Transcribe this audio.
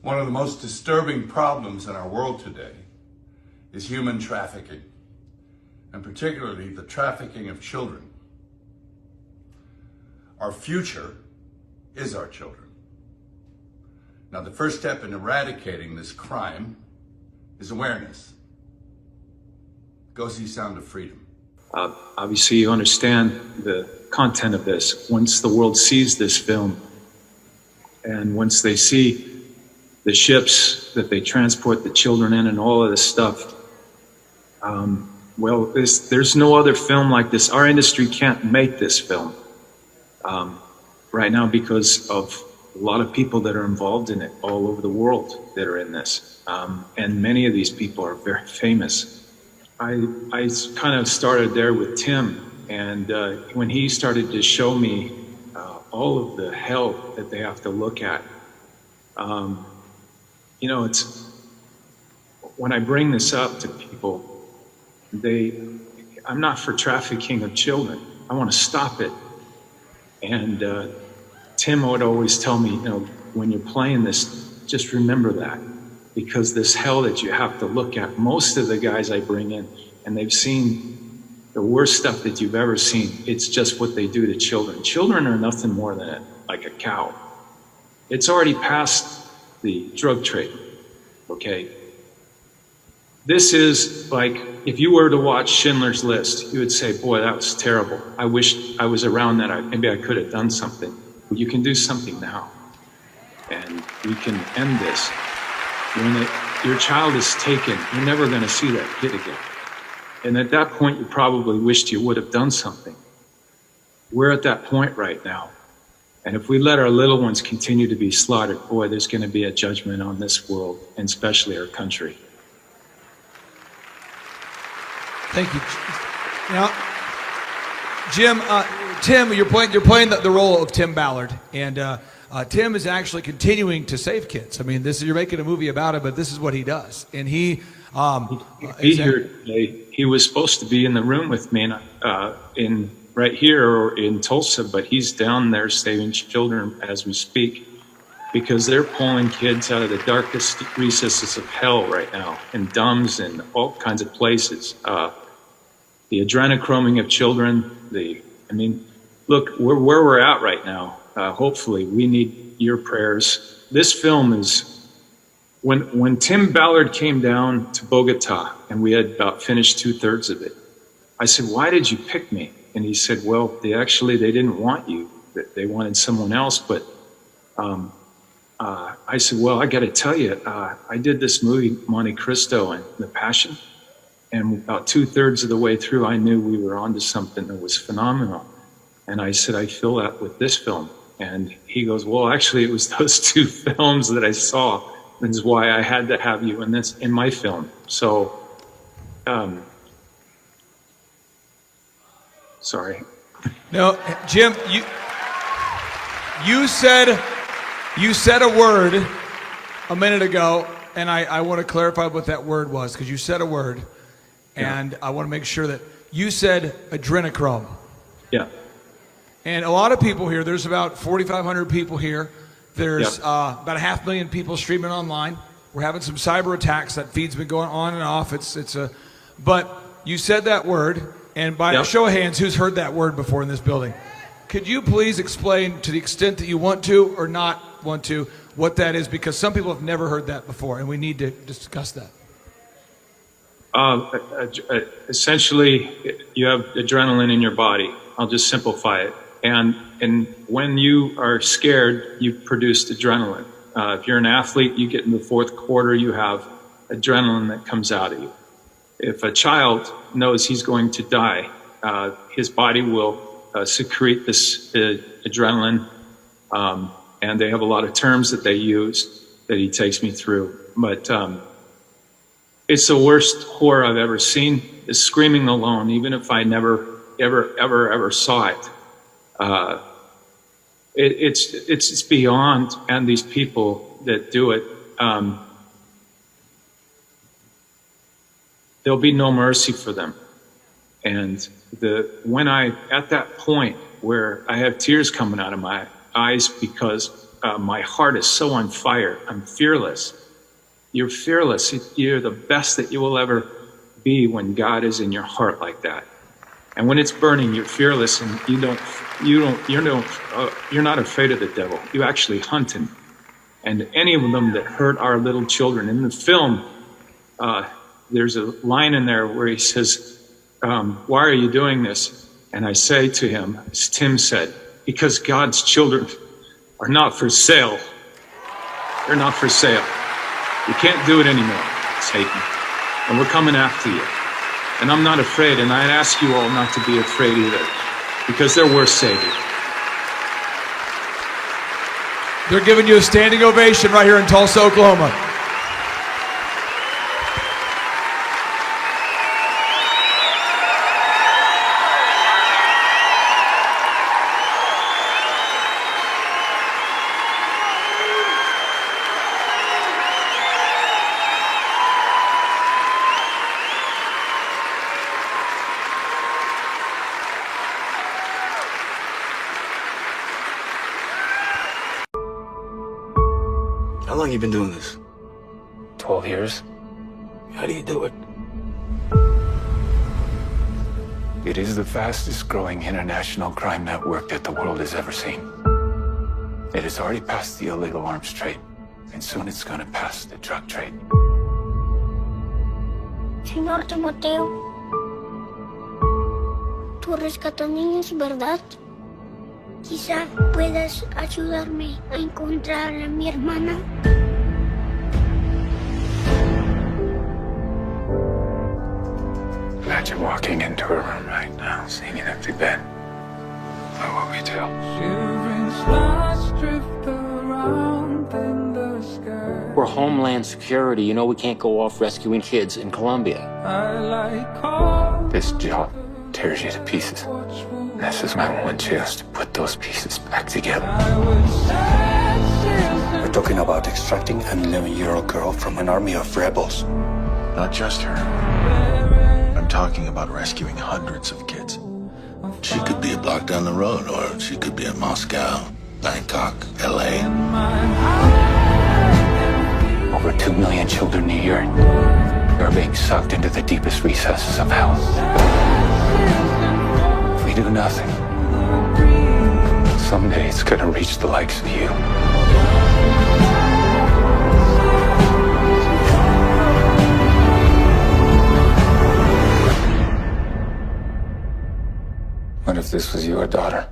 One of the most disturbing problems in our world today is human trafficking, and particularly the trafficking of children. Our future is our children. Now, the first step in eradicating this crime is awareness. Go see Sound of Freedom. Obviously, you understand the content of this. Once the world sees this film, and once they see the ships that they transport the children in and all of this stuff, well, there's no other film like this. Our industry can't make this film right now because of a lot of people that are involved in it all over the world that are in this. And many of these people are very famous. I kind of started there with Tim, and when he started to show me all of the hell that they have to look at, you know, it's when I bring this up to people, I'm not for trafficking of children. I want to stop it. And Tim would always tell me, you know, when you're playing this, just remember that, because this hell that you have to look at, most of the guys I bring in, and they've seen the worst stuff that you've ever seen. It's just what they do to children. Children are nothing more than like a cow. It's already past the drug trade, okay? This is like, if you were to watch Schindler's List, you would say, boy, that was terrible. I wish I was around that. Maybe I could have done something. But you can do something now. And we can end this. When your child is taken, you're never going to see that kid again. And at that point, you probably wished you would have done something. We're at that point right now. And if we let our little ones continue to be slaughtered, boy, there's going to be a judgment on this world, and especially our country. Thank you. Now, Jim, Tim, you're playing the role of Tim Ballard, and Tim is actually continuing to save kids. I mean, you're making a movie about it, but this is what he does, and he here today. He was supposed to be in the room with me in right here or in Tulsa, but he's down there saving children as we speak, because they're pulling kids out of the darkest recesses of hell right now, in dumbs and all kinds of places. The adrenochroming of children, look, where we're at right now, hopefully we need your prayers. This film is, when Tim Ballard came down to Bogota and we had about finished 2/3 of it, I said, why did you pick me? And he said, well, they didn't want you. They wanted someone else. But I said, well, I got to tell you, I did this movie, Monte Cristo and The Passion. And about 2/3 of the way through, I knew we were onto something that was phenomenal. And I said, I feel that with this film. And he goes, well, actually, it was those two films that I saw. That's why I had to have you in my film. So, sorry. No, Jim, you said a word a minute ago, and I want to clarify what that word was, because you said a word, and I want to make sure that you said adrenochrome. Yeah. And a lot of people here, there's about 4,500 people here. There's about 500,000 people streaming online. We're having some cyber attacks. That feed's been going on and off. But you said that word, and by a show of hands, who's heard that word before in this building? Could you please explain, to the extent that you want to or not want to, what that is? Because some people have never heard that before, and we need to discuss that. Essentially, you have adrenaline in your body. I'll just simplify it. And when you are scared, you produce adrenaline. If you're an athlete, you get in the fourth quarter, you have adrenaline that comes out of you. If a child knows he's going to die, his body will secrete this adrenaline, and they have a lot of terms that they use that he takes me through. But it's the worst horror I've ever seen, is screaming alone, even if I never, ever saw it. It's beyond, and these people that do it, there'll be no mercy for them. And when at that point where I have tears coming out of my eyes because my heart is so on fire. I'm fearless. You're fearless. You're the best that you will ever be when God is in your heart like that. And when it's burning, you're fearless, and you're not afraid of the devil. You actually hunt him. And any of them that hurt our little children in the film, there's a line in there where he says, "Why are you doing this?" And I say to him, as Tim said, "Because God's children are not for sale. They're not for sale. You can't do it anymore, Satan. And we're coming after you." And I'm not afraid, and I'd ask you all not to be afraid either, because they're worth saving. They're giving you a standing ovation right here in Tulsa, Oklahoma. How long you been doing this? 12 years. How do you do it? It is the fastest growing international crime network that the world has ever seen. It has already passed the illegal arms trade, and soon it's going to pass the drug trade. Señor Timoteo, tú rescatas niños, ¿verdad? Quizá puedas ayudarme a encontrar a mi hermana. Imagine walking into a room right now, seeing an empty bed. What will we do? We're Homeland Security. You know we can't go off rescuing kids in Colombia. This job tears you to pieces. This is my one chance to put those pieces back together. We're talking about extracting an 11-year-old girl from an army of rebels. Not just her. I'm talking about rescuing hundreds of kids. She could be a block down the road, or she could be in Moscow, Bangkok, LA. Over 2 million children a year are being sucked into the deepest recesses of hell. If we do nothing, someday it's gonna reach the likes of you. What if this was your daughter?